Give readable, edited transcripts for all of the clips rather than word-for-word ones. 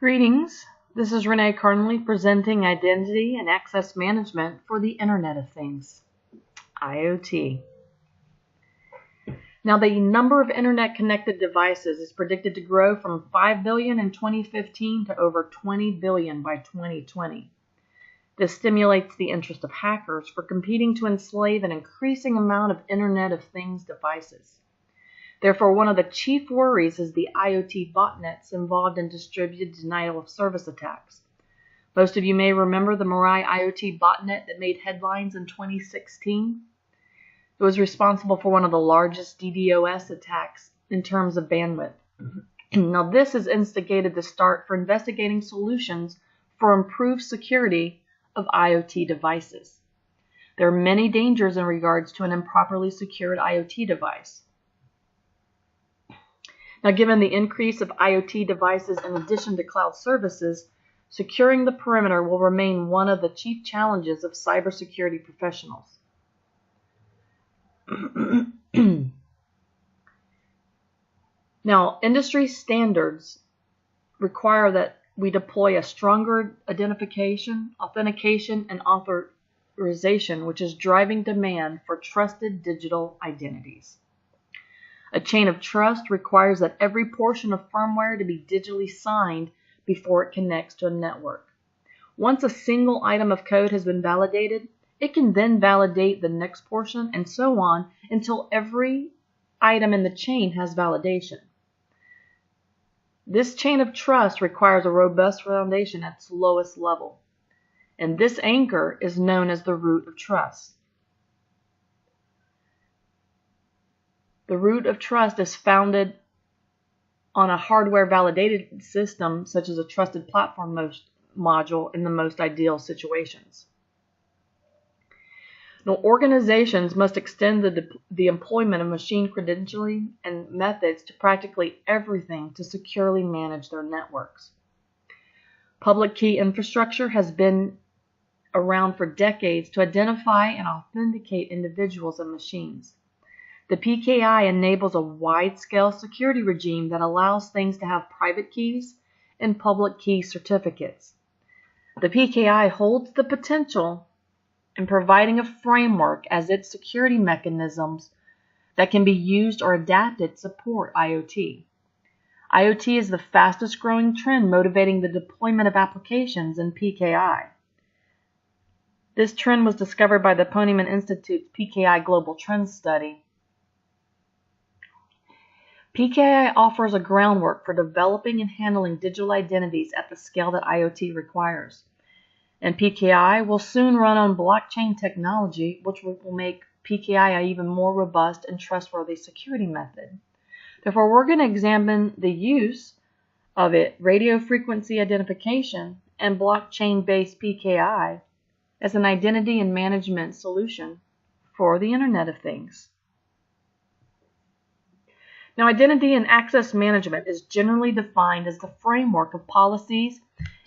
Greetings, this is Renee Carnley presenting Identity and Access Management for the Internet of Things, IoT. Now, the number of Internet-connected devices is predicted to grow from 5 billion in 2015 to over 20 billion by 2020. This stimulates the interest of hackers for competing to enslave an increasing amount of Internet of Things devices. Therefore, one of the chief worries is the IoT botnets involved in distributed denial of service attacks. Most of you may remember the Mirai IoT botnet that made headlines in 2016. It was responsible for one of the largest DDoS attacks in terms of bandwidth. Now, this has instigated the start for investigating solutions for improved security of IoT devices. There are many dangers in regards to an improperly secured IoT device. Now, given the increase of IoT devices in addition to cloud services, securing the perimeter will remain one of the chief challenges of cybersecurity professionals. Now, industry standards require that we deploy a stronger identification, authentication, and authorization, which is driving demand for trusted digital identities. A chain of trust requires that every portion of firmware to be digitally signed before it connects to a network. Once a single item of code has been validated, it can then validate the next portion and so on until every item in the chain has validation. This chain of trust requires a robust foundation at its lowest level, and this anchor is known as the root of trust. The root of trust is founded on a hardware validated system such as a trusted platform module in the most ideal situations. Now, organizations must extend the employment of machine credentialing and methods to practically everything to securely manage their networks. Public key infrastructure has been around for decades to identify and authenticate individuals and machines. The PKI enables a wide-scale security regime that allows things to have private keys and public key certificates. The PKI holds the potential in providing a framework as its security mechanisms that can be used or adapted to support IoT. IoT is the fastest growing trend motivating the deployment of applications in PKI. This trend was discovered by the Ponemon Institute's PKI Global Trends Study. PKI offers a groundwork for developing and handling digital identities at the scale that IoT requires. And PKI will soon run on blockchain technology, which will make PKI an even more robust and trustworthy security method. Therefore, we're going to examine the use of it, radio frequency identification, and blockchain-based PKI as an identity and management solution for the Internet of Things. Now, identity and access management is generally defined as the framework of policies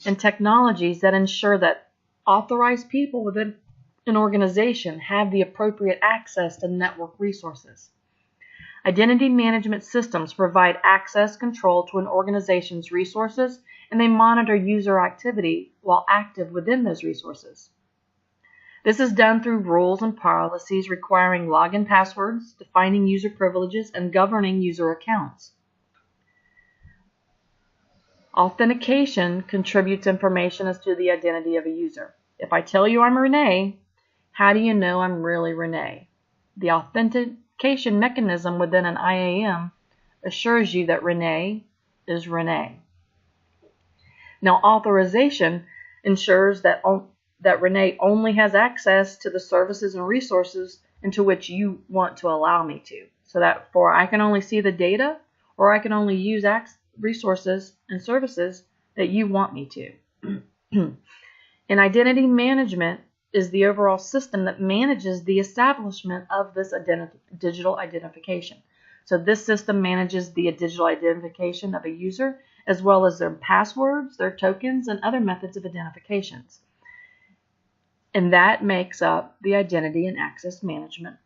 and technologies that ensure that authorized people within an organization have the appropriate access to network resources. Identity management systems provide access control to an organization's resources, and they monitor user activity while active within those resources. This is done through rules and policies requiring login passwords, defining user privileges, and governing user accounts. Authentication contributes information as to the identity of a user. If I tell you I'm Renee, how do you know I'm really Renee? The authentication mechanism within an IAM assures you that Renee is Renee. Now, authorization ensures that Renee only has access to the services and resources into which you want to allow me to. So that I can only see the data, or I can only use resources and services that you want me to. And identity management is the overall system that manages the establishment of this digital identification. So this system manages the digital identification of a user, as well as their passwords, their tokens, and other methods of identifications. And that makes up the identity and access management,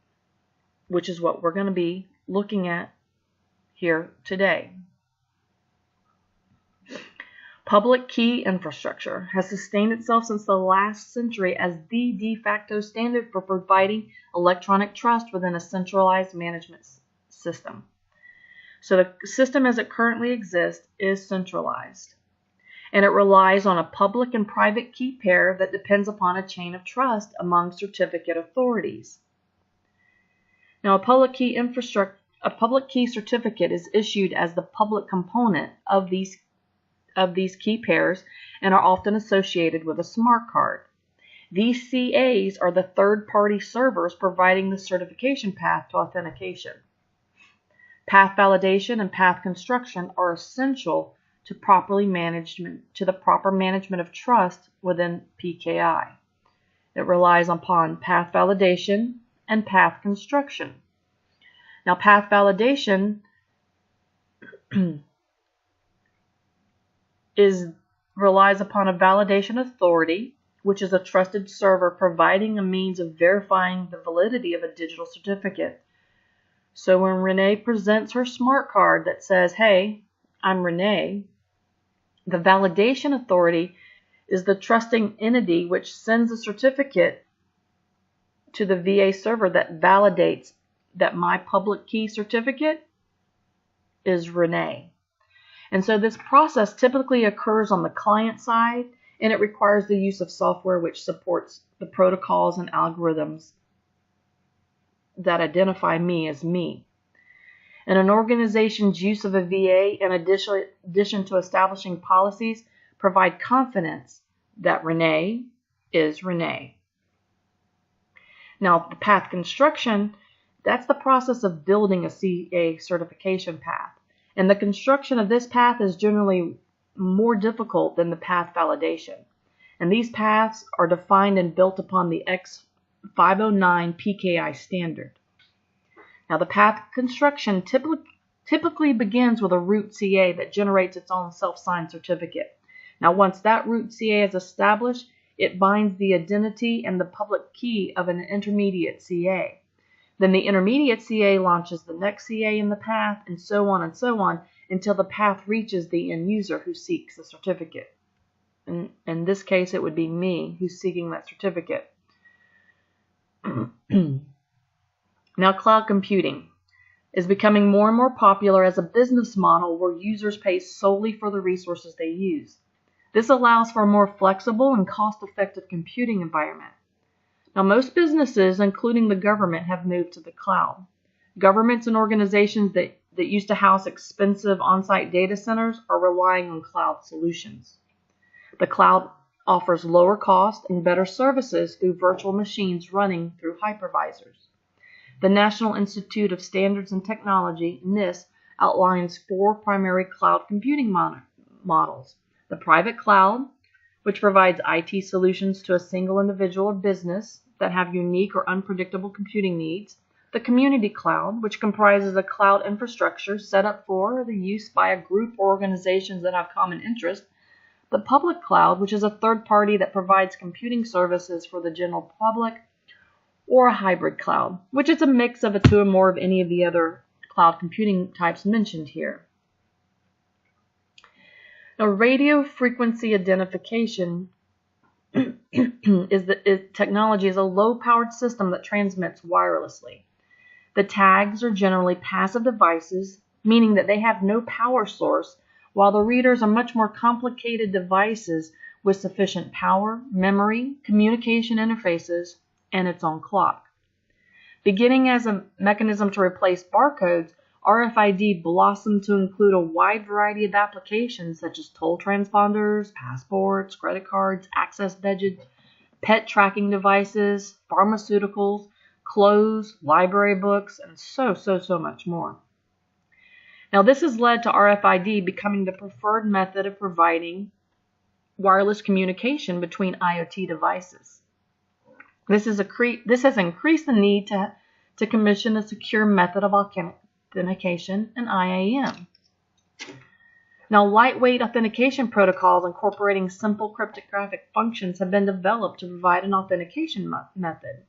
which is what we're going to be looking at here today. Public key infrastructure has sustained itself since the last century as the de facto standard for providing electronic trust within a centralized management system. So the system as it currently exists is centralized, and it relies on a public and private key pair that depends upon a chain of trust among certificate authorities. Now, a public key certificate is issued as the public component of these key pairs and are often associated with a smart card. These CAs are the third-party servers providing the certification path to authentication. Path validation and path construction are essential to the proper management of trust within PKI. It relies upon path validation and path construction. Now, path validation relies upon a validation authority, which is a trusted server providing a means of verifying the validity of a digital certificate. So when Renee presents her smart card that says, "Hey, I'm Renee," the validation authority is the trusting entity which sends a certificate to the VA server that validates that my public key certificate is Renee. And so this process typically occurs on the client side, and it requires the use of software which supports the protocols and algorithms that identify me as me. And an organization's use of a VA, in addition to establishing policies, provide confidence that Renee is Renee. Now, the path construction, that's the process of building a CA certification path. And the construction of this path is generally more difficult than the path validation. And these paths are defined and built upon the X509 PKI standard. Now, the path construction typically begins with a root CA that generates its own self-signed certificate. Now, once that root CA is established, it binds the identity and the public key of an intermediate CA. Then the intermediate CA launches the next CA in the path, and so on until the path reaches the end user who seeks the certificate. In this case, it would be me who's seeking that certificate. Now, cloud computing is becoming more and more popular as a business model where users pay solely for the resources they use. This allows for a more flexible and cost-effective computing environment. Now, most businesses, including the government, have moved to the cloud. Governments and organizations that used to house expensive on-site data centers are relying on cloud solutions. The cloud offers lower cost and better services through virtual machines running through hypervisors. The National Institute of Standards and Technology, NIST, outlines 4 primary cloud computing models. The private cloud, which provides IT solutions to a single individual or business that have unique or unpredictable computing needs. The community cloud, which comprises a cloud infrastructure set up for the use by a group or organizations that have common interest. The public cloud, which is a third party that provides computing services for the general public. Or a hybrid cloud, which is a mix of 2 or more of any of the other cloud computing types mentioned here. Now, radio frequency identification technology is a low-powered system that transmits wirelessly. The tags are generally passive devices, meaning that they have no power source, while the readers are much more complicated devices with sufficient power, memory, communication interfaces, and its own clock. Beginning as a mechanism to replace barcodes, RFID blossomed to include a wide variety of applications such as toll transponders, passports, credit cards, access badges, pet tracking devices, pharmaceuticals, clothes, library books, and so much more. Now, this has led to RFID becoming the preferred method of providing wireless communication between IoT devices. This has increased the need to commission a secure method of authentication, an IAM. Now, lightweight authentication protocols incorporating simple cryptographic functions have been developed to provide an authentication method.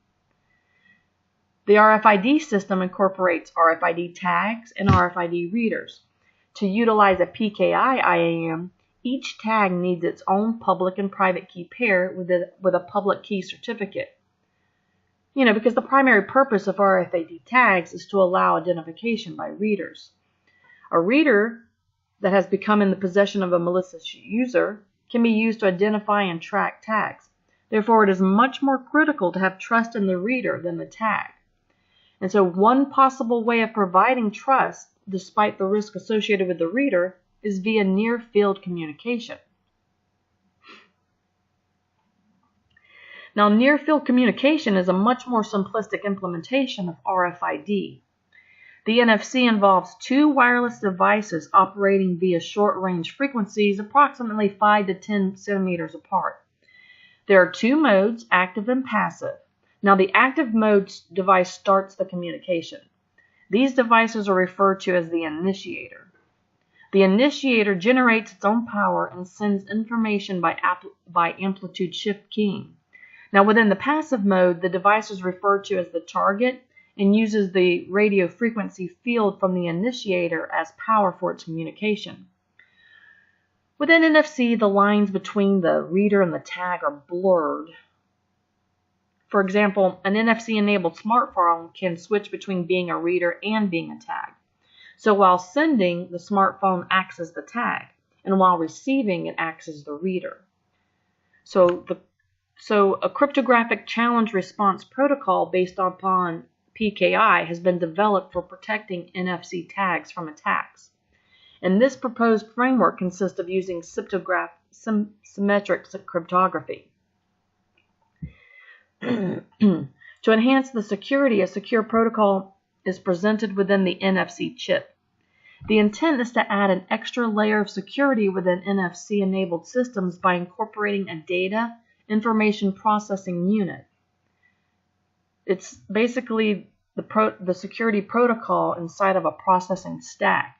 The RFID system incorporates RFID tags and RFID readers. To utilize a PKI IAM, Each tag needs its own public and private key pair with a public key certificate. Because the primary purpose of RFID tags is to allow identification by readers. A reader that has become in the possession of a malicious user can be used to identify and track tags. Therefore, it is much more critical to have trust in the reader than the tag. And so one possible way of providing trust, despite the risk associated with the reader, is via near-field communication. Now, near-field communication is a much more simplistic implementation of RFID. The NFC involves two wireless devices operating via short-range frequencies approximately 5 to 10 centimeters apart. There are two modes, active and passive. Now, the active mode device starts the communication. These devices are referred to as the initiator. The initiator generates its own power and sends information by amplitude shift keying. Now, within the passive mode, the device is referred to as the target and uses the radio frequency field from the initiator as power for its communication. Within NFC, the lines between the reader and the tag are blurred. For example, an NFC-enabled smartphone can switch between being a reader and being a tag. So while sending, the smartphone acts as the tag, and while receiving, it acts as the reader. So a cryptographic challenge response protocol based upon PKI has been developed for protecting NFC tags from attacks. And this proposed framework consists of using symmetric cryptography. To enhance the security, a secure protocol is presented within the NFC chip. The intent is to add an extra layer of security within NFC-enabled systems by incorporating a data information processing unit. It's basically the security protocol inside of a processing stack.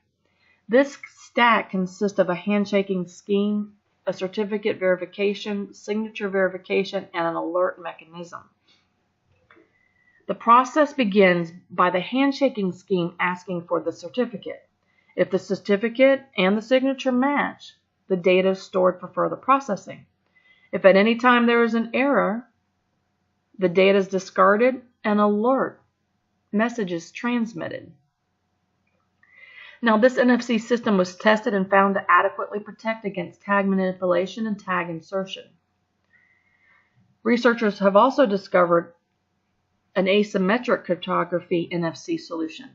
This stack consists of a handshaking scheme, a certificate verification, signature verification, and an alert mechanism. The process begins by the handshaking scheme asking for the certificate. If the certificate and the signature match, the data is stored for further processing. If at any time there is an error, the data is discarded and an alert message is transmitted. Now, this NFC system was tested and found to adequately protect against tag manipulation and tag insertion. Researchers have also discovered an asymmetric cryptography NFC solution.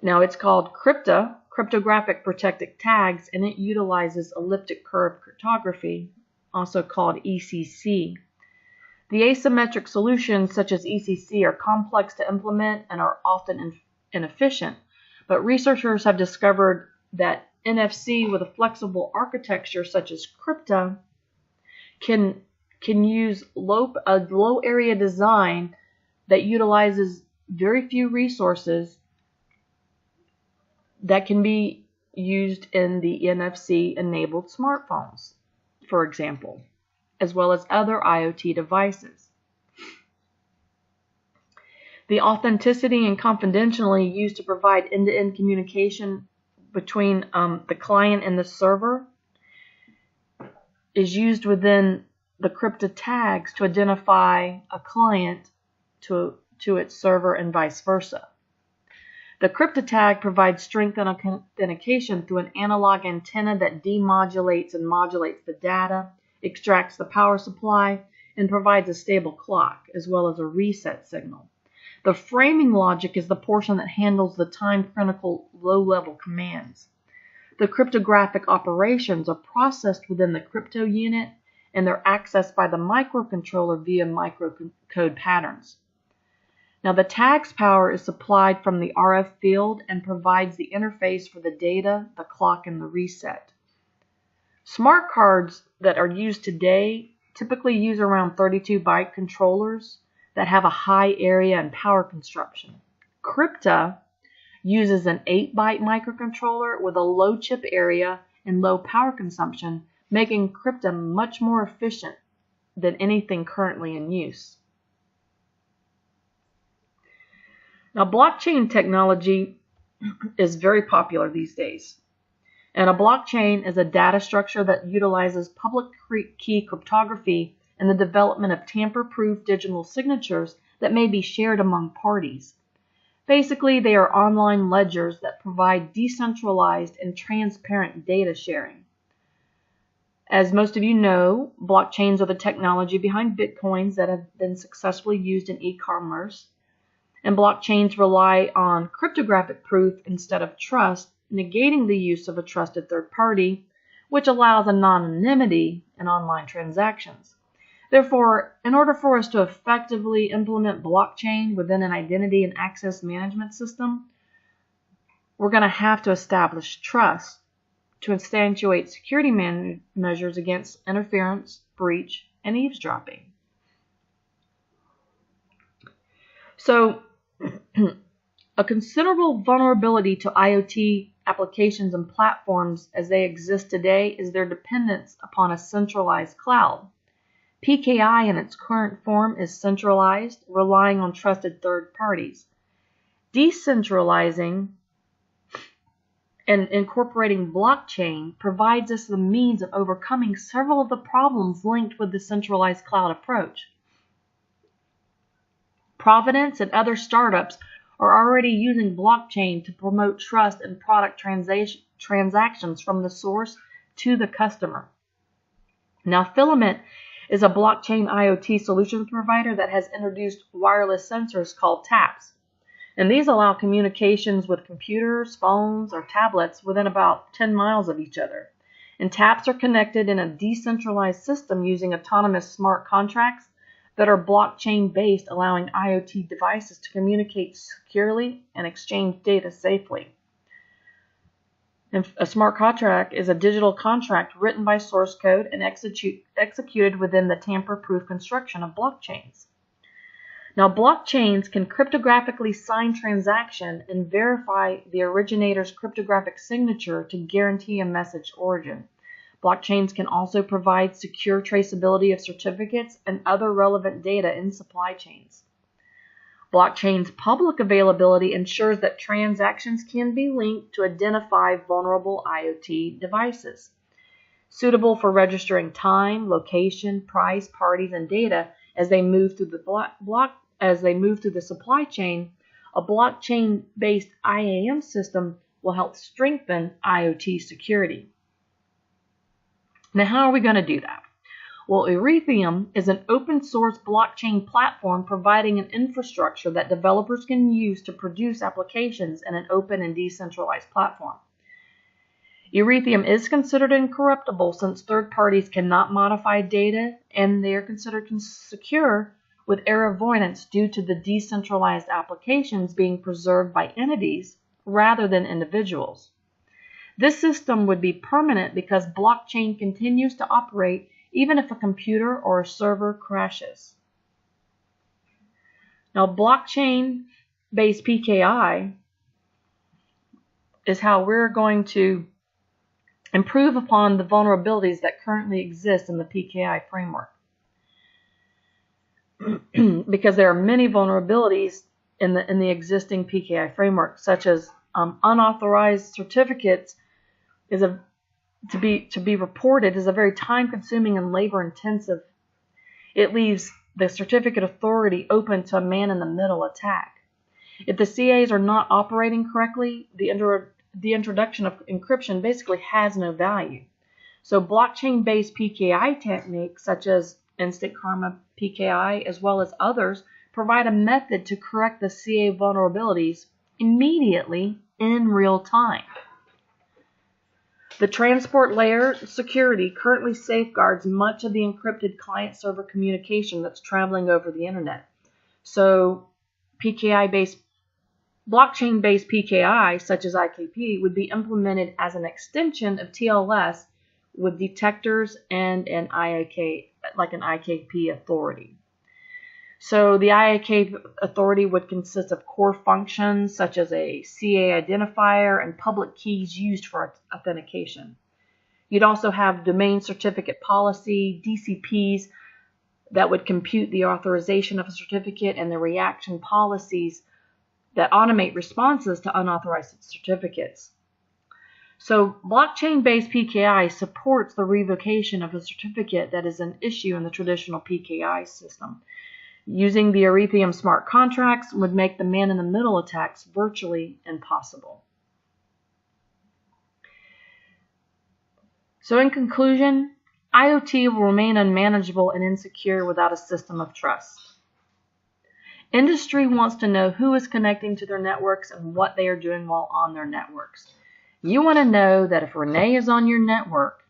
Now, it's called cryptographic protected tags, and it utilizes elliptic curve cryptography, also called ECC. The asymmetric solutions, such as ECC, are complex to implement and are often inefficient. But researchers have discovered that NFC with a flexible architecture such as crypto can use a low area design that utilizes very few resources that can be used in the NFC-enabled smartphones, for example, as well as other IoT devices. The authenticity and confidentiality used to provide end-to-end communication between the client and the server is used within the crypto tags to identify a client to its server and vice versa. The crypto tag provides strength and authentication through an analog antenna that demodulates and modulates the data, extracts the power supply, and provides a stable clock, as well as a reset signal. The framing logic is the portion that handles the time-critical low-level commands. The cryptographic operations are processed within the crypto unit, and they're accessed by the microcontroller via microcode patterns. Now, the tag's power is supplied from the RF field and provides the interface for the data, the clock, and the reset. Smart cards that are used today typically use around 32-byte controllers that have a high area and power consumption. Crypto uses an 8-byte microcontroller with a low chip area and low power consumption, making crypto much more efficient than anything currently in use. Now, blockchain technology is very popular these days. And a blockchain is a data structure that utilizes public key cryptography and the development of tamper-proof digital signatures that may be shared among parties. Basically, they are online ledgers that provide decentralized and transparent data sharing. As most of you know, blockchains are the technology behind Bitcoins that have been successfully used in e-commerce. And blockchains rely on cryptographic proof instead of trust, negating the use of a trusted third party, which allows anonymity in online transactions. Therefore, in order for us to effectively implement blockchain within an identity and access management system, we're going to have to establish trust to instantiate security measures against interference, breach, and eavesdropping. So, a considerable vulnerability to IoT applications and platforms as they exist today is their dependence upon a centralized cloud. PKI in its current form is centralized, relying on trusted third parties. Decentralizing and incorporating blockchain provides us the means of overcoming several of the problems linked with the centralized cloud approach. Providence and other startups are already using blockchain to promote trust in product transactions from the source to the customer. Now, Filament is a blockchain IoT solutions provider that has introduced wireless sensors called taps. And these allow communications with computers, phones, or tablets within about 10 miles of each other. And taps are connected in a decentralized system using autonomous smart contracts that are blockchain-based, allowing IoT devices to communicate securely and exchange data safely. And a smart contract is a digital contract written by source code and executed within the tamper-proof construction of blockchains. Now, blockchains can cryptographically sign transaction and verify the originator's cryptographic signature to guarantee a message origin. Blockchains can also provide secure traceability of certificates and other relevant data in supply chains. Blockchain's public availability ensures that transactions can be linked to identify vulnerable IoT devices. Suitable for registering time, location, price, parties, and data as they move through the supply chain, a blockchain-based IAM system will help strengthen IoT security. Now, how are we going to do that? Well, Ethereum is an open-source blockchain platform providing an infrastructure that developers can use to produce applications in an open and decentralized platform. Ethereum is considered incorruptible since third parties cannot modify data, and they are considered secure with error avoidance due to the decentralized applications being preserved by entities rather than individuals. This system would be permanent because blockchain continues to operate even if a computer or a server crashes. Now, blockchain-based PKI is how we're going to improve upon the vulnerabilities that currently exist in the PKI framework. Because there are many vulnerabilities in the existing PKI framework, such as unauthorized certificates to be reported is a very time-consuming and labor-intensive. It leaves the certificate authority open to a man-in-the-middle attack. If the CAs are not operating correctly, the introduction of encryption basically has no value. So blockchain-based PKI techniques such as Instant Karma PKI as well as others provide a method to correct the CA vulnerabilities immediately in real time. The transport layer security currently safeguards much of the encrypted client-server communication that's traveling over the internet. So blockchain-based PKI, such as IKP, would be implemented as an extension of TLS with detectors and an IKP authority. So the IAK authority would consist of core functions such as a CA identifier and public keys used for authentication. You'd also have domain certificate policy, DCPs, that would compute the authorization of a certificate, and the reaction policies that automate responses to unauthorized certificates. So blockchain-based PKI supports the revocation of a certificate that is an issue in the traditional PKI system. Using the Ethereum smart contracts would make the man-in-the-middle attacks virtually impossible. So in conclusion, IoT will remain unmanageable and insecure without a system of trust. Industry wants to know who is connecting to their networks and what they are doing while on their networks. You want to know that if Renee is on your network,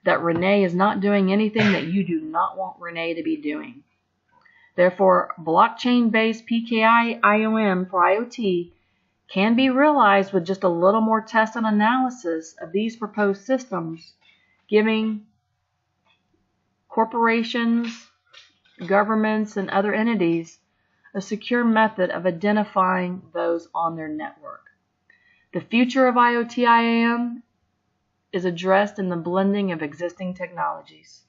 that Renee is not doing anything that you do not want Renee to be doing. Therefore, blockchain-based PKI IOM for IoT can be realized with just a little more test and analysis of these proposed systems, giving corporations, governments, and other entities a secure method of identifying those on their network. The future of IoT IAM is addressed in the blending of existing technologies.